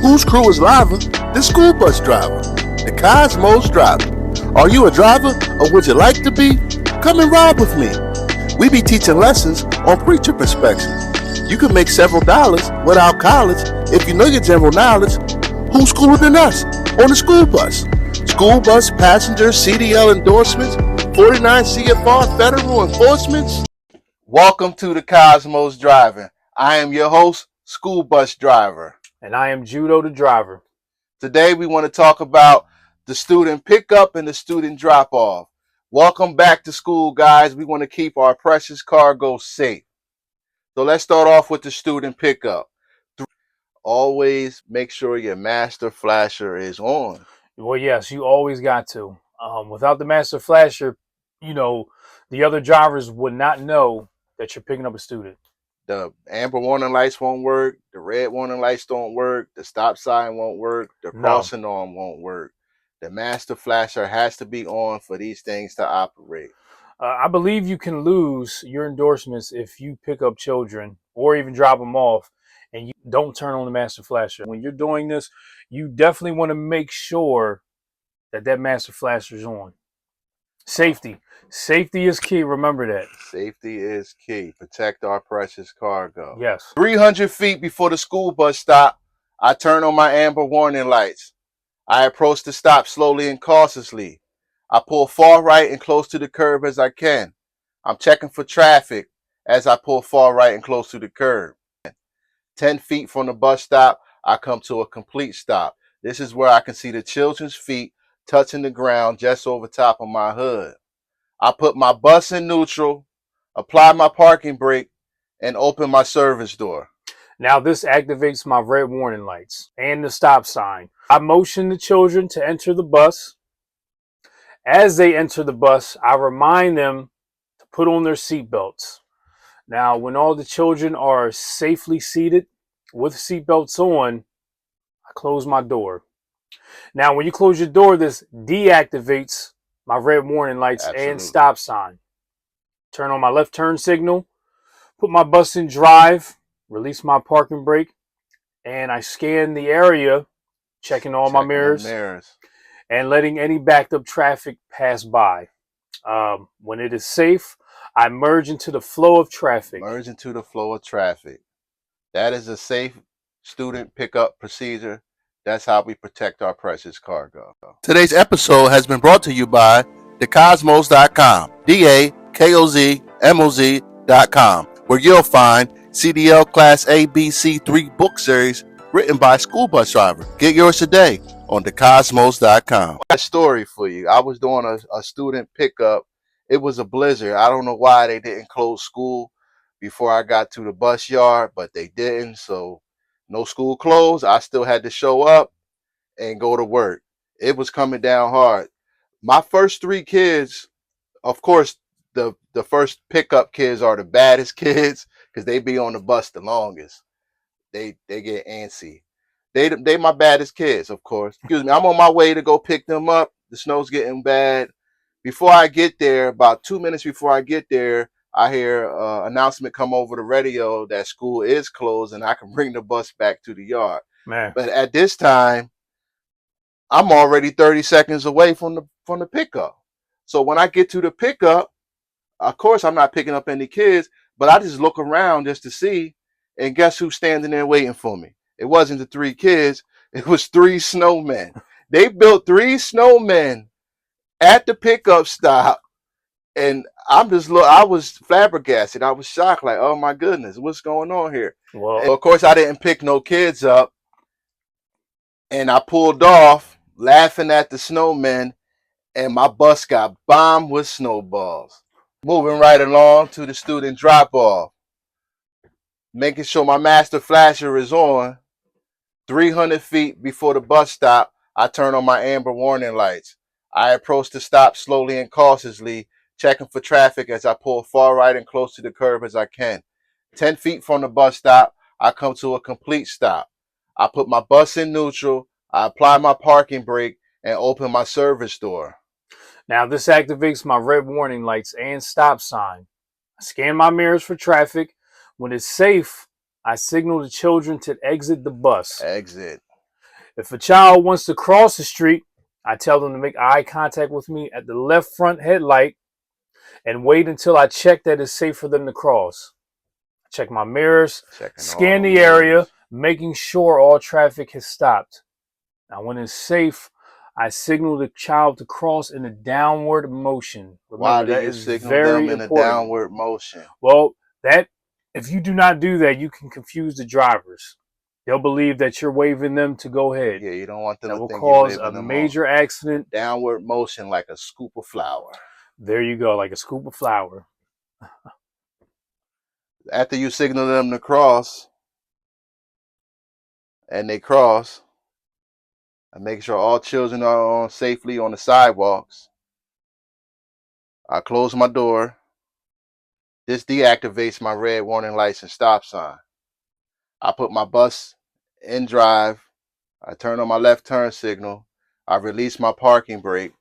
Whose crew is liver? The school bus driver, the Kozmoz Driver. Are you a driver or would you like to be? Come and ride with me. We be teaching lessons on preacher perspectives. You can make several dollars without college if you know your general knowledge. Who's cooler than us on the school bus? School bus passenger CDL endorsements, 49 CFR federal enforcements. Welcome to the Kozmoz Driving. I am your host, School Bus Driver. And I am Judo the driver. Today we want to talk about the student pickup and the student drop off. Welcome back to school, guys. We want to keep our precious cargo safe. So let's start off with the student pickup. Always make sure your master flasher is on. Well, yes, you always got to. Without the master flasher, the other drivers would not know that you're picking up a student. The amber warning lights won't work. The red warning lights don't work. The stop sign won't work. The crossing arm won't work. The master flasher has to be on for these things to operate. I believe you can lose your endorsements if you pick up children or even drop them off and you don't turn on the master flasher. When you're doing this, you definitely want to make sure that master flasher is on. Safety. Safety is key. Remember that. Safety is key. Protect our precious cargo. Yes. 300 feet before the school bus stop, I turn on my amber warning lights. I approach the stop slowly and cautiously. I pull far right and close to the curb as I can. I'm checking for traffic as I pull far right and close to the curb. 10 feet from the bus stop, I come to a complete stop. This is where I can see the children's feet touching the ground just over top of my hood. I put my bus in neutral, apply my parking brake, and open my service door. Now this activates my red warning lights and the stop sign. I motion the children to enter the bus. As they enter the bus, I remind them to put on their seatbelts. Now, when all the children are safely seated with seatbelts on, I close my door. Now, when you close your door, this deactivates my red warning lights and stop sign. Turn on my left turn signal, put my bus in drive, release my parking brake, and I scan the area, checking all my mirrors, and letting any backed up traffic pass by. When it is safe, I merge into the flow of traffic. Merge into the flow of traffic. That is a safe student pickup procedure. That's how we protect our precious cargo. Today's episode has been brought to you by thekozmoz.com, DAKOZMOZ.com, where you'll find CDL Class A, B, C 3 book series written by a school bus driver. Get yours today on thekozmoz.com. A story for you. I was doing a student pickup. It was a blizzard. I don't know why they didn't close school before I got to the bus yard, but they didn't. So no school closed. I still had to show up and go to work. It was coming down hard. My first three kids, of course, the first pickup kids are the baddest kids because they be on the bus the longest. They get antsy. They my baddest kids, of course. Excuse me. I'm on my way to go pick them up. The snow's getting bad. Before I get there, about 2 minutes before I get there, I hear an announcement come over the radio that school is closed and I can bring the bus back to the yard. Man. But at this time, I'm already 30 seconds away from the pickup. So when I get to the pickup, of course, I'm not picking up any kids, but I just look around just to see, and guess who's standing there waiting for me? It wasn't the three kids. It was 3 snowmen. They built 3 snowmen at the pickup stop, and I was flabbergasted. I was shocked, like, oh my goodness, what's going on here? Well, and of course, I didn't pick no kids up, and I pulled off laughing at the snowmen, and my bus got bombed with snowballs. Moving right along to the student drop off, making sure my master flasher is on. 300 feet before the bus stop, I turn on my amber warning lights. I approach the stop slowly and cautiously, checking for traffic as I pull far right and close to the curb as I can. 10 feet from the bus stop, I come to a complete stop. I put my bus in neutral, I apply my parking brake, and open my service door. Now this activates my red warning lights and stop sign. I scan my mirrors for traffic. When it's safe, I signal the children to exit the bus. Exit. If a child wants to cross the street, I tell them to make eye contact with me at the left front headlight and wait until I check that it's safe for them to cross. Check my mirrors, Checking all scan them the area, mirrors. making sure all traffic has stopped. Now, when it's safe, I signal the child to cross in a downward motion. Why Remember, do that you is signal them very in a important. downward motion? Well, that if you do not do that, you can confuse the drivers. They'll believe that you're waving them to go ahead. Yeah, you don't want them That to will think you're cause a waving them on. major accident. Downward motion like a scoop of flour. There you go, like a scoop of flour. After you signal them to cross, and they cross, and make sure all children are on safely on the sidewalks, I close my door. This deactivates my red warning lights and stop sign. I put my bus in drive. I turn on my left turn signal. I release my parking brake.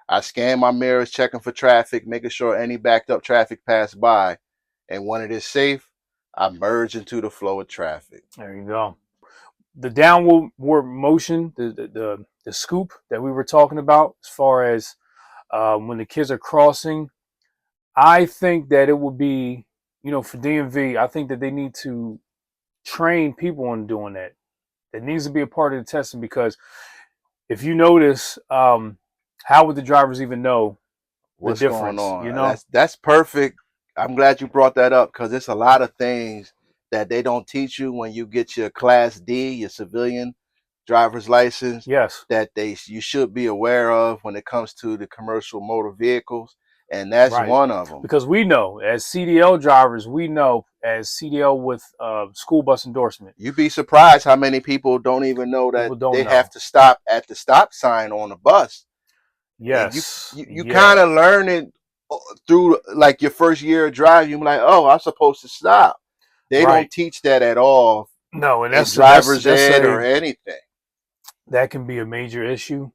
I scan my mirrors, checking for traffic, making sure any backed up traffic pass by. And when it is safe, I merge into the flow of traffic. There you go. The downward motion, the scoop that we were talking about, as far as when the kids are crossing, I think that it would be, for DMV, I think that they need to train people on doing that. It needs to be a part of the testing because if you notice, how would the drivers even know the What's going difference? on? That's perfect. I'm glad you brought that up because it's a lot of things that they don't teach you when you get your Class D, your civilian driver's license, Yes. that you should be aware of when it comes to the commercial motor vehicles, and that's Right. one of them. Because we know as CDL drivers, we know as CDL with school bus endorsement. You'd be surprised how many people don't even know that People don't they know. have to stop at the stop sign on a bus. Yes. And you kind of learn it through like your first year of driving. You're like, oh, I'm supposed to stop. They Right. don't teach that at all. No, and in that's driver's ed or anything. That can be a major issue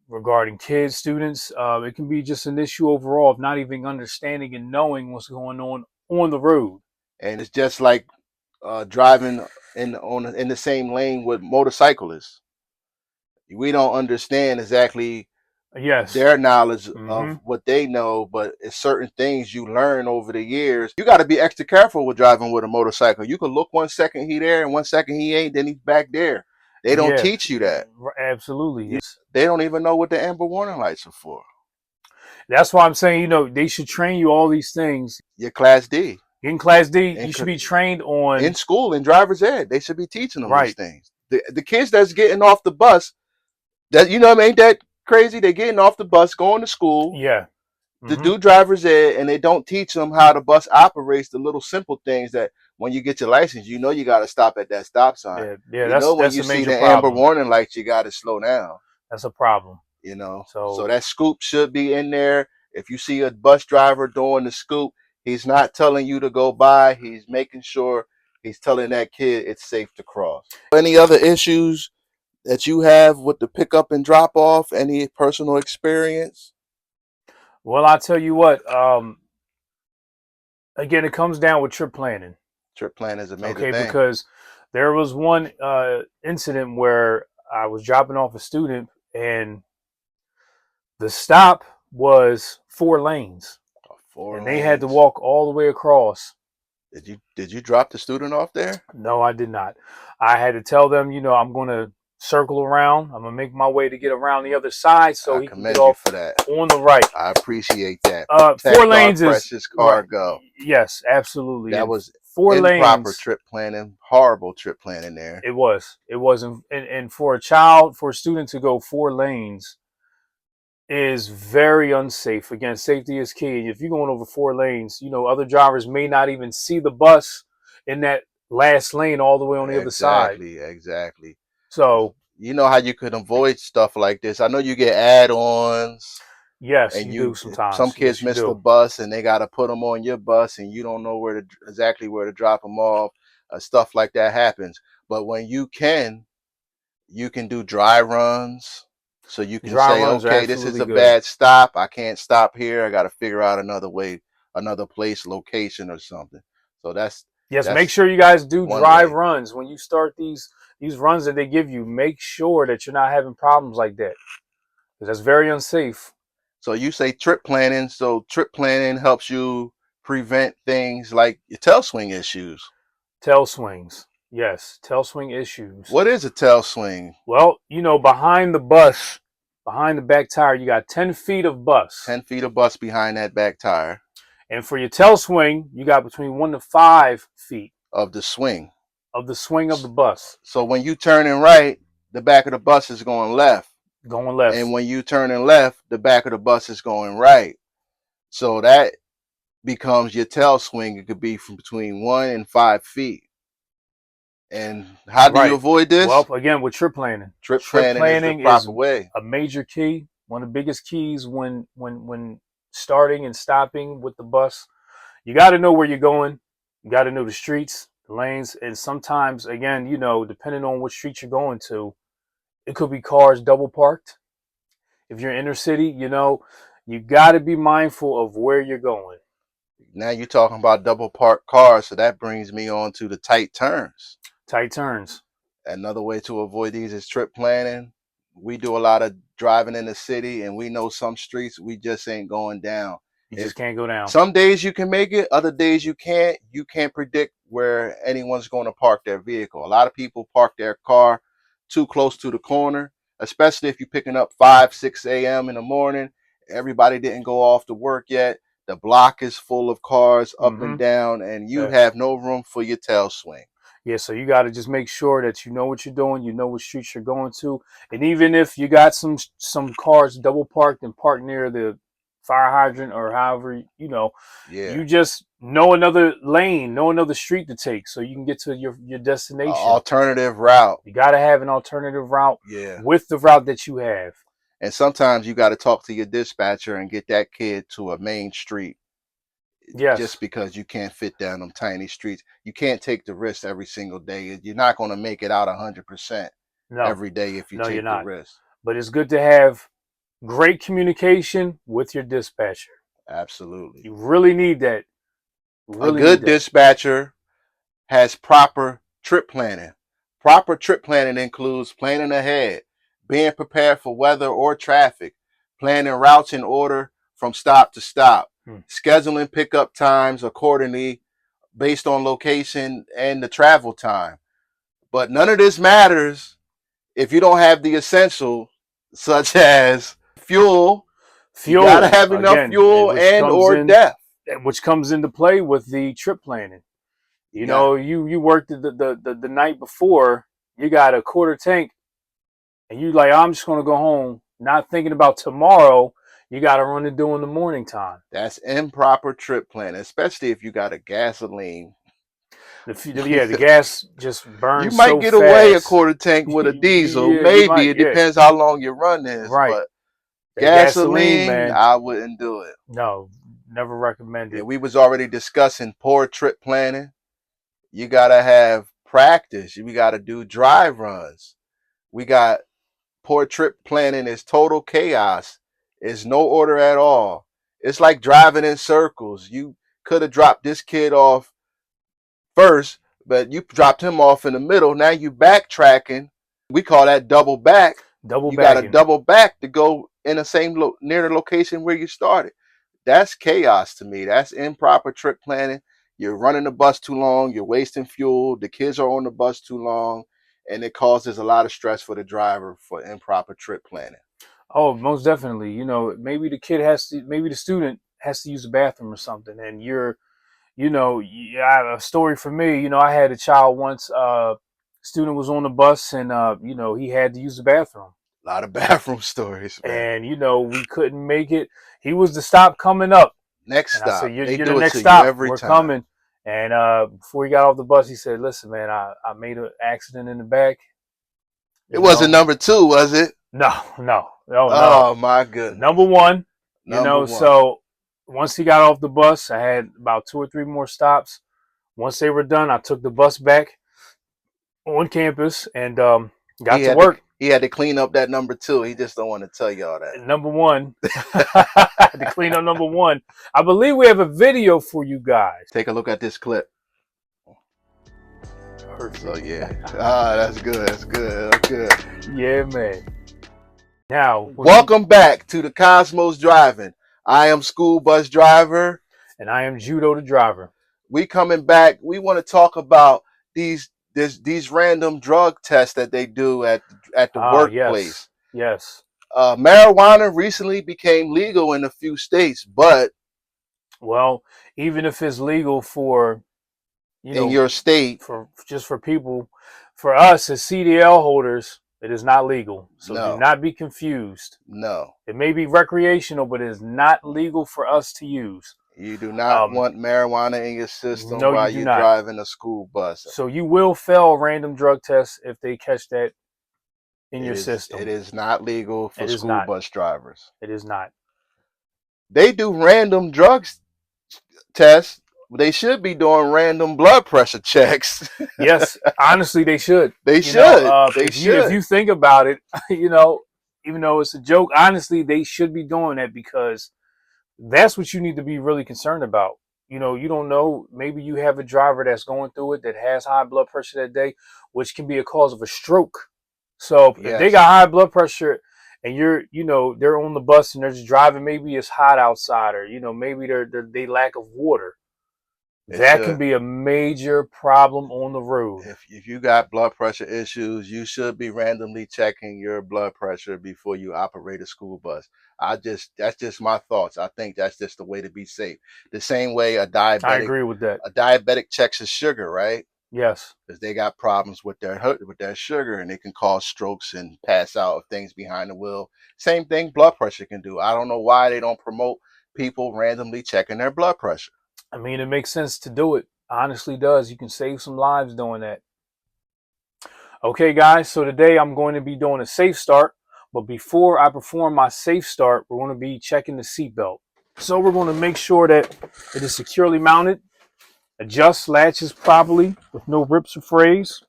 regarding kids, students. It can be just an issue overall of not even understanding and knowing what's going on the road. And it's just like driving in the same lane with motorcyclists. We don't understand exactly Yes. their knowledge of what they know, but it's certain things you learn over the years. You got to be extra careful with driving with a motorcycle. You can look 1 second he there and 1 second he ain't, then he's back there. They don't teach you that. Absolutely. They don't even know what the amber warning lights are for. That's why I'm saying, they should train you all these things. Your Class D. In Class D, you should be trained on in school, in driver's ed. They should be teaching them these right. things. The kids that's getting off the bus, that ain't that crazy? They're getting off the bus, going to school. Yeah. To do driver's ed, and they don't teach them how the bus operates, the little simple things that when you get your license, you got to stop at that stop sign. Yeah, when you see the amber warning lights, you got to slow down. That's a problem. So that scoop should be in there. If you see a bus driver doing the scoop, he's not telling you to go by. He's making sure he's telling that kid it's safe to cross. Any other issues that you have with the pickup and drop off? Any personal experience? Well, I'll tell you what. Again, it comes down with trip planning. Trip planning is a major thing. Because there was one incident where I was dropping off a student and the stop was 4 lanes. They had to walk all the way across. Did you drop the student off there? No, I did not. I had to tell them, I'm going to circle around. I'm going to make my way to get around the other side so he can get off for that. On the right. I appreciate that. 4 lanes is precious cargo. Right. Yes, absolutely. That was 4 improper lanes. Trip planning. Horrible trip planning there. It was. It wasn't. And for a student to go 4 lanes is very unsafe. Again, safety is key. If you're going over 4 lanes, other drivers may not even see the bus in that last lane all the way on the other side. Exactly. So you know how you could avoid stuff like this. I know you get add-ons. Yes, and you do sometimes. Some kids miss the bus and they got to put them on your bus and you don't know exactly where to drop them off. Stuff like that happens. But when you can do dry runs. So you can say, okay, this is a bad stop. I can't stop here. I got to figure out another way, another place, location or something. So Yes, make sure you guys do one drive way. runs. When you start these runs that they give you, make sure that you're not having problems like that. Because that's very unsafe. So you say trip planning. So trip planning helps you prevent things like your tail swing issues. Tail swings. Yes, tail swing issues. What is a tail swing? Well, you know, behind the bus, behind the back tire, you got 10 feet of bus. 10 feet of bus behind that back tire. And for your tail swing, you got between 1 to 5 feet of the swing. Of the swing of the bus. So when you turning right, the back of the bus is going left. Going left. And when you turning left, the back of the bus is going right. So that becomes your tail swing. It could be from between 1 and 5 feet. And how do you avoid this? Well, again, with trip planning. Trip planning is the proper way. A major key. One of the biggest keys when starting and stopping with the bus. You got to know where you're going. You got to know the streets, the lanes, and sometimes, again, you know, depending on what street you're going to, it could be cars double parked. If you're inner city, you know, you got to be mindful of where you're going. Now you're talking about double parked cars, so that brings me on to the tight turns. Tight turns. Another way to avoid these is trip planning. We do a lot of driving in the city, and we know some streets we just ain't going down. You just can't go down. Some days you can make it, other days you can't. You can't predict where anyone's going to park their vehicle. A lot of people park their car too close to the corner, especially if you're picking up 5, 6 a.m. in the morning. Everybody didn't go off to work yet. The block is full of cars up and down, and you have no room for your tail swing. Yeah, so you got to just make sure that you know what you're doing, you know what streets you're going to, and even if you got some cars double parked and parked near the fire hydrant or however, you know, you just know another lane, know another street to take so you can get to your destination. Alternative route. You got to have an alternative route with the route that you have. And sometimes you got to talk to your dispatcher and get that kid to a main street. Yes. Just because you can't fit down them tiny streets. You can't take the risk every single day. You're not going to make it out 100% every day if you take the risk. But it's good to have great communication with your dispatcher. Absolutely. You really need that. A good dispatcher has proper trip planning. Proper trip planning includes planning ahead, being prepared for weather or traffic, planning routes in order from stop to stop, scheduling pickup times accordingly based on location and the travel time. But none of this matters if you don't have the essentials such as fuel. You gotta have enough fuel and or depth, which comes into play with the trip planning. You know, you worked the night before, you got a quarter tank, and you like, I'm just gonna go home, not thinking about tomorrow. You got to run it during the morning time. That's improper trip planning, especially if you got a gasoline. The gas just burns. You might get away a quarter tank with a diesel. Maybe it depends how long your run is. Right. But gasoline, man, I wouldn't do it. No, never recommend it. Yeah, we was already discussing poor trip planning. You gotta have practice. We gotta do drive runs. We got poor trip planning is total chaos. It's no order at all. It's like driving in circles. You could have dropped this kid off first, but you dropped him off in the middle. Now you backtracking. We call that double back. You got to double back to go in the same near the location where you started. That's chaos to me. That's improper trip planning. You're running the bus too long. You're wasting fuel. The kids are on the bus too long, and it causes a lot of stress for the driver for improper trip planning. Oh, most definitely. You know, maybe the student has to use the bathroom or something. And a story for me, I had a child once, student was on the bus and, he had to use the bathroom. A lot of bathroom stories, man. And, we couldn't make it. He was the stop coming up. Next stop. I said, you're the next stop. We're coming. And before he got off the bus, he said, listen, man, I made an accident in the back. It wasn't number 2, was it? No. Oh my goodness. Number one. So once he got off the bus, I had about 2 or 3 more stops. Once they were done, I took the bus back on campus and got to work. He had to clean up that number 2. He just don't want to tell y'all that. Number 1. I had to clean up number 1. I believe we have a video for you guys. Take a look at this clip. perfect. So yeah, that's good. That's good. That's good. Yeah, man. Now, Welcome back to the Kozmoz Driving. I am school bus driver, and I am Judo the driver. We coming back. We want to talk about these random drug tests that they do at the workplace. Yes. Marijuana recently became legal in a few states, but well, even if it's legal for in your state, for people, for us as CDL holders, it is not legal. So do not be confused. No. It may be recreational, but it is not legal for us to use. You do not want marijuana in your system while you're driving a school bus. So you will fail random drug tests if they catch that in your system. It is not legal for school bus drivers. It is not. They do random drugs tests. They should be doing random blood pressure checks. Yes, honestly, they should. They should. If you think about it, even though it's a joke, honestly, they should be doing that because that's what you need to be really concerned about. You don't know. Maybe you have a driver that's going through it that has high blood pressure that day, which can be a cause of a stroke. So if they got high blood pressure and they're on the bus and they're just driving, maybe it's hot outside or, maybe they lack of water. That can be a major problem on the road. If you got blood pressure issues, you should be randomly checking your blood pressure before you operate a school bus. That's just my thoughts. I think that's just the way to be safe. The same way a diabetic, I agree with that. A diabetic checks his sugar, right? Yes. Because they got problems with their sugar and it can cause strokes and pass out of things behind the wheel. Same thing blood pressure can do. I don't know why they don't promote people randomly checking their blood pressure. I mean, it makes sense to do it. Honestly does. You can save some lives doing that. Okay, guys. So today I'm going to be doing a safe start. But before I perform my safe start, we're going to be checking the seatbelt. So we're going to make sure that it is securely mounted. Adjust latches properly with no rips or frays.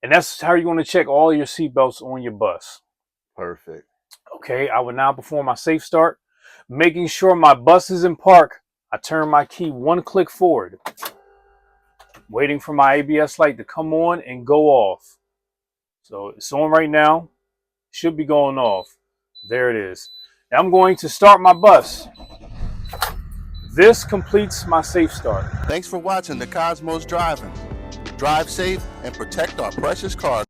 And that's how you're going to check all your seatbelts on your bus. Perfect. Okay, I will now perform my safe start. Making sure my bus is in park, I turn my key one click forward. Waiting for my ABS light to come on and go off. So it's on right now. Should be going off. There it is. Now I'm going to start my bus. This completes my safe start. Thanks for watching the Kozmoz Driving. Drive safe and protect our precious car.